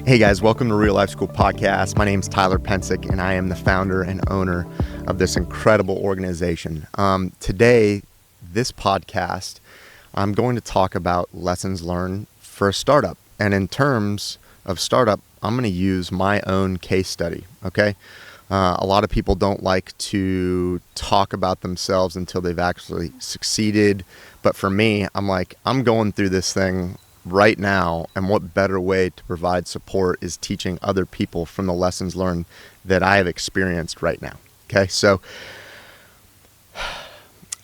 Hey guys, welcome to Real Life School Podcast. My name's Tyler Pensick, and I am the founder and owner of this incredible organization. Today, this podcast, I'm going to talk about lessons learned for a startup. And in terms of startup, I'm going to use my own case study, okay? A lot of people don't like to talk about themselves until they've actually succeeded. But for me, I'm going through this thing right now, and what better way to provide support is teaching other people from the lessons learned that I have experienced right now. Okay, so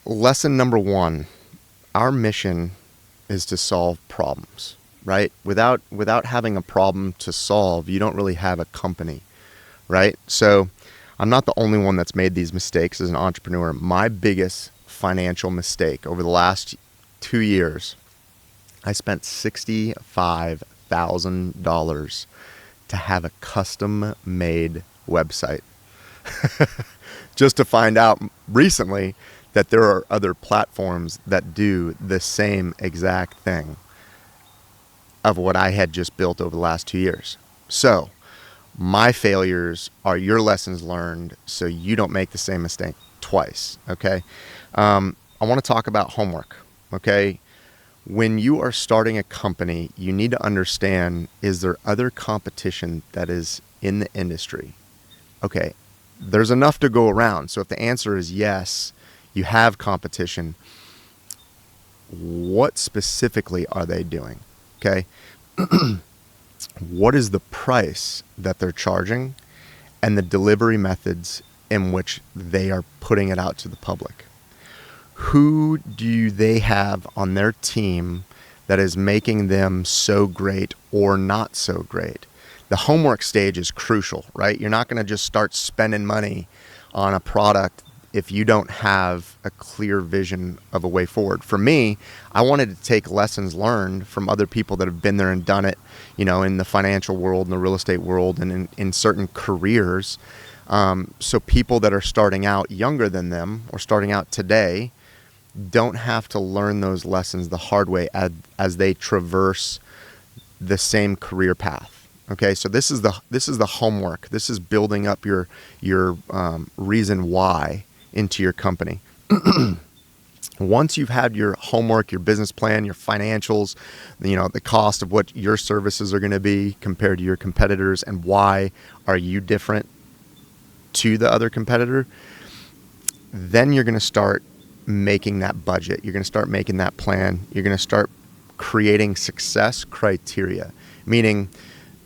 lesson number one, our mission is to solve problems, right? Without having a problem to solve, you don't really have a company, right? So I'm not the only one that's made these mistakes as an entrepreneur. My biggest financial mistake over the last 2 years, I spent $65,000 to have a custom-made website. Just to find out recently that there are other platforms that do the same exact thing of what I had just built over the last 2 years. So my failures are your lessons learned, so you don't make the same mistake twice, okay? I want to talk about homework, okay? When you are starting a company, you need to understand, is there other competition that is in the industry? Okay, there's enough to go around. So if the answer is yes, you have competition, what specifically are they doing? Okay, what is the price that they're charging and the delivery methods in which they are putting it out to the public? Who do they have on their team that is making them so great or not so great? The homework stage is crucial, right? You're not going to just start spending money on a product if you don't have a clear vision of a way forward. For me, I wanted to take lessons learned from other people that have been there and done it, you know, in the financial world, in the real estate world, and in certain careers. So people that are starting out younger than them or starting out today don't have to learn those lessons the hard way as they traverse the same career path. Okay, so this is the homework. This is building up your reason why into your company. Once you've had your homework, your business plan, your financials, you know, the cost of what your services are going to be compared to your competitors, and why are you different to the other competitor, then you're going to start making that budget. You're going to start making that plan. You're going to start creating success criteria, meaning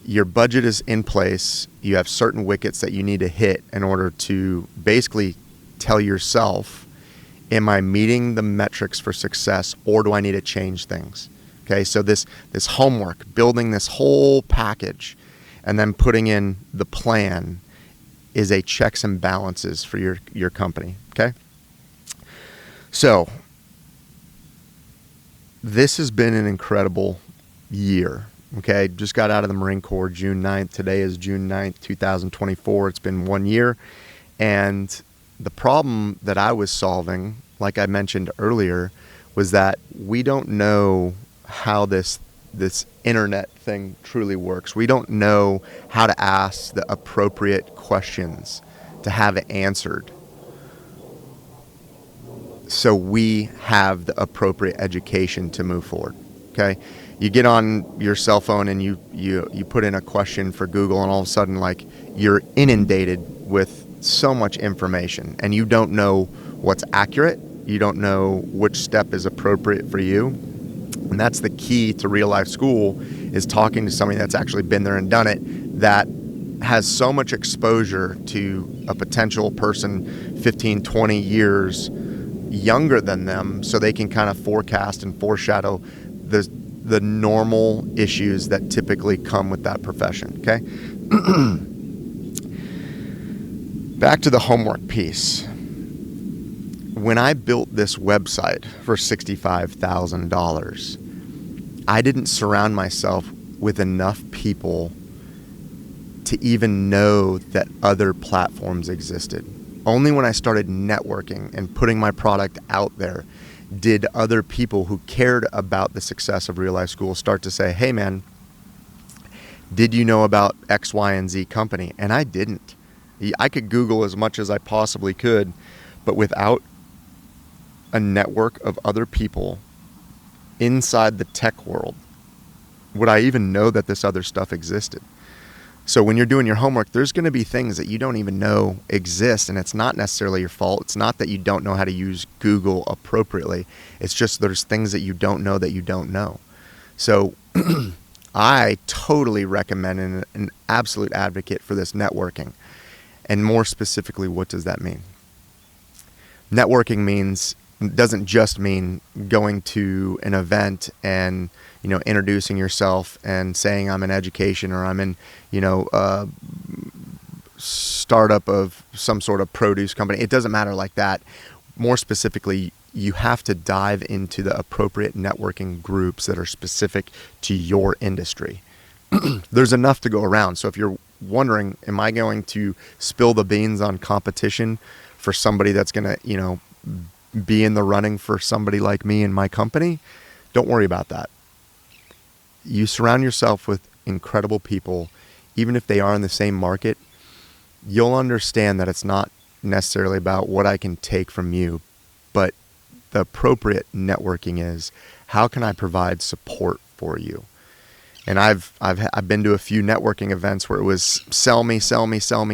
your budget is in place. You have certain wickets that you need to hit in order to basically tell yourself, am I meeting the metrics for success, or do I need to change things? Okay, so this homework, building this whole package and then putting in the plan is a checks and balances for your company, okay? So, this has been an incredible year, okay? Just got out of the Marine Corps June 9th. Today is June 9th, 2024. It's been 1 year. And the problem that I was solving, like I mentioned earlier, was that we don't know how this internet thing truly works. We don't know how to ask the appropriate questions to have it answered, so we have the appropriate education to move forward. Okay, you get on your cell phone and you put in a question for Google, and all of a sudden, like, you're inundated with so much information, and you don't know what's accurate. You don't know which step is appropriate for you. And that's the key to Real Life School, is talking to somebody that's actually been there and done it, that has so much exposure to a potential person 15, 20 years younger than them, so they can kind of forecast and foreshadow the normal issues that typically come with that profession, okay? Back to the homework piece. When I built this website for $65,000, I didn't surround myself with enough people to even know that other platforms existed. Only when I started networking and putting my product out there did other people who cared about the success of Real Life School start to say, hey man, Did you know about X, Y, and Z company? And I didn't. I could Google as much as I possibly could, but without a network of other people inside the tech world, would I even know that this other stuff existed? So when you're doing your homework, there's going to be things that you don't even know exist, and it's not necessarily your fault. It's not that you don't know how to use Google appropriately. It's just there's things that you don't know that you don't know. So I totally recommend and an absolute advocate for this networking. And more specifically, what does that mean? Networking doesn't just mean going to an event and, introducing yourself and saying I'm in education or I'm in, startup of some sort of produce company. It doesn't matter like that. More specifically, you have to dive into the appropriate networking groups that are specific to your industry. There's enough to go around. So if you're wondering, am I going to spill the beans on competition for somebody that's going to, be in the running for somebody like me in my company? Don't worry about that. You surround yourself with incredible people, even if they are in the same market. You'll understand that it's not necessarily about what I can take from you, but the appropriate networking is, how can I provide support for you? And I've been to a few networking events where it was sell me,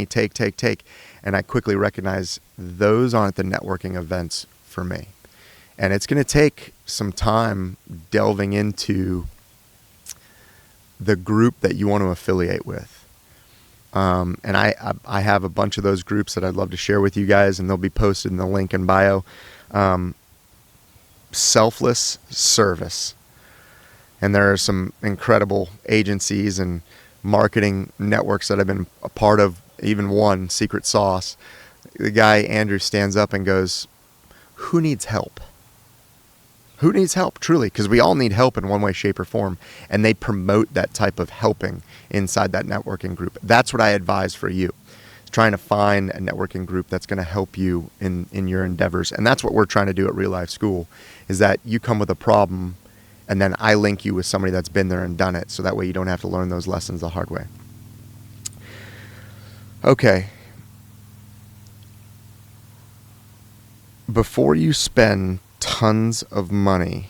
take. And I quickly recognize those aren't the networking events for me. And it's going to take some time delving into the group that you want to affiliate with. And I have a bunch of those groups that I'd love to share with you guys, and they'll be posted in the link in bio. Selfless Service. And there are some incredible agencies and marketing networks that I've been a part of, even one, Secret Sauce. The guy, Andrew, stands up and goes, who needs help? Who needs help, truly? Because we all need help in one way, shape, or form. And they promote that type of helping inside that networking group. That's what I advise for you. Trying to find a networking group that's going to help you in your endeavors. And that's what we're trying to do at Real Life School, is that you come with a problem, and then I link you with somebody that's been there and done it, so that way you don't have to learn those lessons the hard way. Okay. Before you spend tons of money,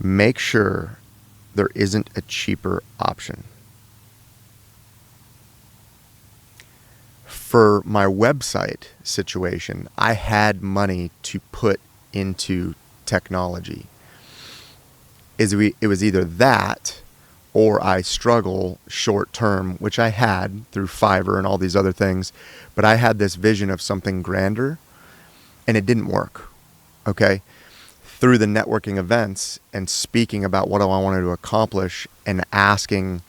make sure there isn't a cheaper option. For my website situation, I had money to put into technology. It was either that, or I struggle short term, which I had through Fiverr and all these other things, but I had this vision of something grander, and it didn't work. Okay? Through the networking events and speaking about what I wanted to accomplish and asking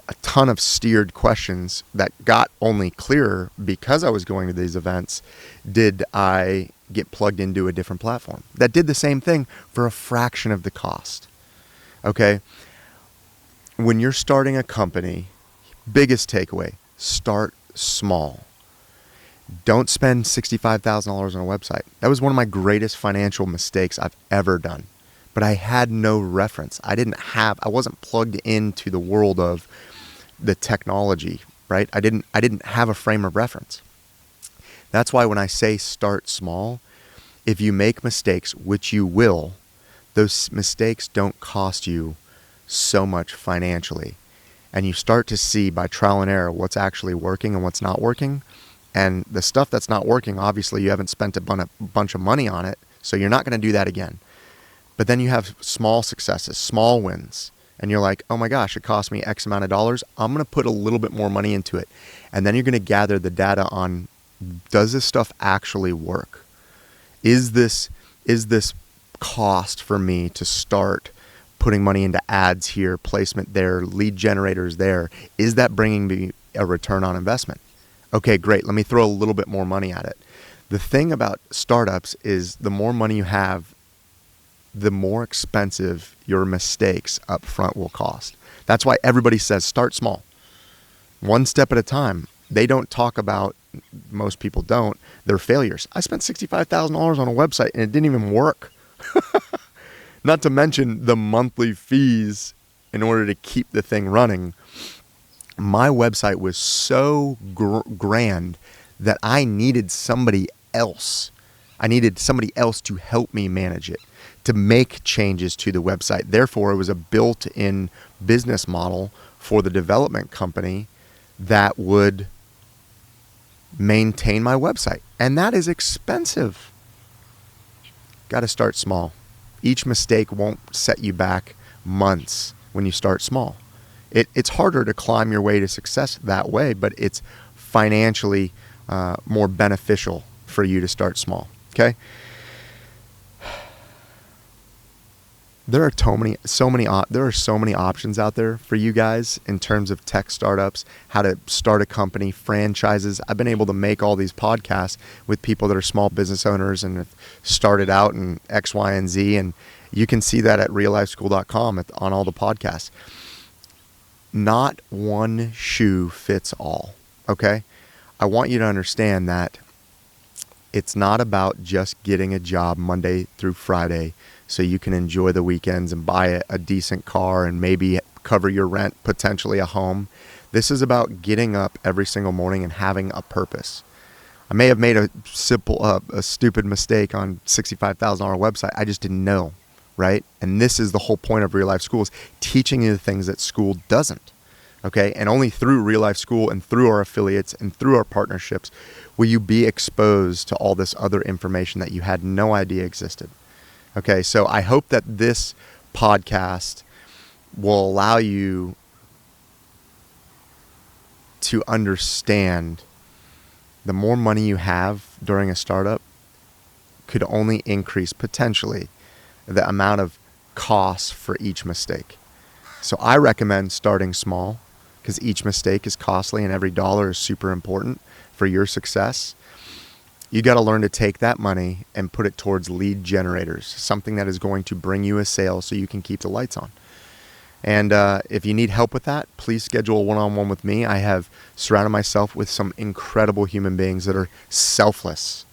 a ton of steered questions that got only clearer because I was going to these events, did I get plugged into a different platform that did the same thing for a fraction of the cost. Okay? When you're starting a company, biggest takeaway, start small. Don't spend $65,000 on a website. That was one of my greatest financial mistakes I've ever done. But I had no reference. I wasn't plugged into the world of the technology, right? I didn't have a frame of reference. That's why when I say start small, if you make mistakes, which you will, those mistakes don't cost you so much financially. And you start to see by trial and error what's actually working and what's not working. And the stuff that's not working, obviously you haven't spent a bunch of money on it, so you're not going to do that again. But then you have small successes, small wins, and you're like, oh my gosh, it cost me X amount of dollars. I'm going to put a little bit more money into it. And then you're going to gather the data on, does this stuff actually work? Is this cost for me to start putting money into ads here, placement there, lead generators there? Is that bringing me a return on investment? Okay, great. Let me throw a little bit more money at it. The thing about startups is the more money you have, the more expensive your mistakes up front will cost. That's why everybody says start small. One step at a time. They don't talk about, most people don't, their failures. I spent $65,000 on a website and it didn't even work. Not to mention the monthly fees in order to keep the thing running, my website was so grand that I needed somebody else. I needed somebody else to help me manage it, to make changes to the website. Therefore, it was a built-in business model for the development company that would maintain my website. And that is expensive. Got to start small. Each mistake won't set you back months when you start small. It's harder to climb your way to success that way, but it's financially more beneficial for you to start small. Okay? There are so many options out there for you guys in terms of tech startups, how to start a company, franchises. I've been able to make all these podcasts with people that are small business owners and have started out in X, Y, and Z, and you can see that at reallifeschool.com on all the podcasts. Not one shoe fits all, okay? I want you to understand that it's not about just getting a job Monday through Friday so you can enjoy the weekends and buy a decent car and maybe cover your rent, potentially a home. This is about getting up every single morning and having a purpose. I may have made a stupid mistake on $65,000 website. I just didn't know, right? And this is the whole point of Real Life School, is teaching you the things that school doesn't. Okay, and only through Real Life School and through our affiliates and through our partnerships will you be exposed to all this other information that you had no idea existed. Okay, so I hope that this podcast will allow you to understand the more money you have during a startup could only increase potentially the amount of costs for each mistake. So I recommend starting small, because each mistake is costly and every dollar is super important for your success. You got to learn to take that money and put it towards lead generators, something that is going to bring you a sale so you can keep the lights on. And if you need help with that, please schedule a one-on-one with me. I have surrounded myself with some incredible human beings that are selfless.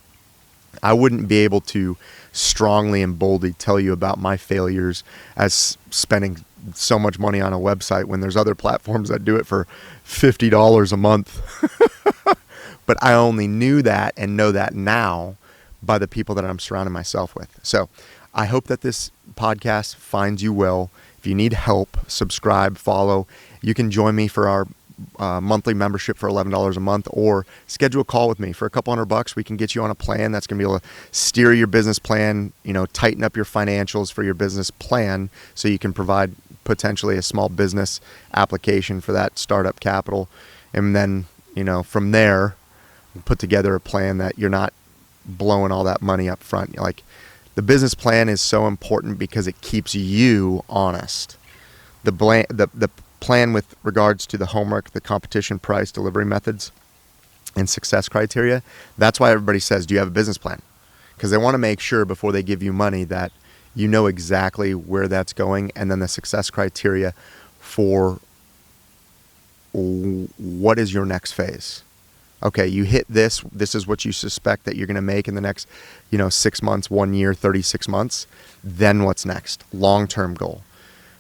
I wouldn't be able to strongly and boldly tell you about my failures as spending so much money on a website when there's other platforms that do it for $50 a month. But I only knew that and know that now by the people that I'm surrounding myself with. So I hope that this podcast finds you well. If you need help, subscribe, follow. You can join me for our monthly membership for $11 a month, or schedule a call with me for a couple $100. We can get you on a plan that's going to be able to steer your business plan, tighten up your financials for your business plan so you can provide potentially a small business application for that startup capital. And then, from there, put together a plan that you're not blowing all that money up front. Like, the business plan is so important because it keeps you honest. The plan with regards to the homework, the competition, price, delivery methods, and success criteria, that's why everybody says, do you have a business plan? Because they want to make sure before they give you money that you know exactly where that's going, and then the success criteria for what is your next phase. Okay, you hit this is what you suspect that you're going to make in the next 6 months, 1 year, 36 months. Then what's next? Long-term goal.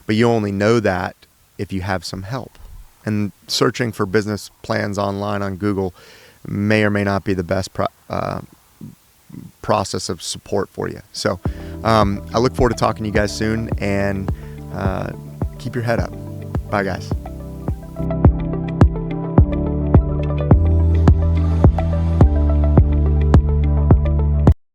But you only know that if you have some help. And searching for business plans online on Google may or may not be the best process of support for you. So I look forward to talking to you guys soon, and keep your head up. Bye, guys.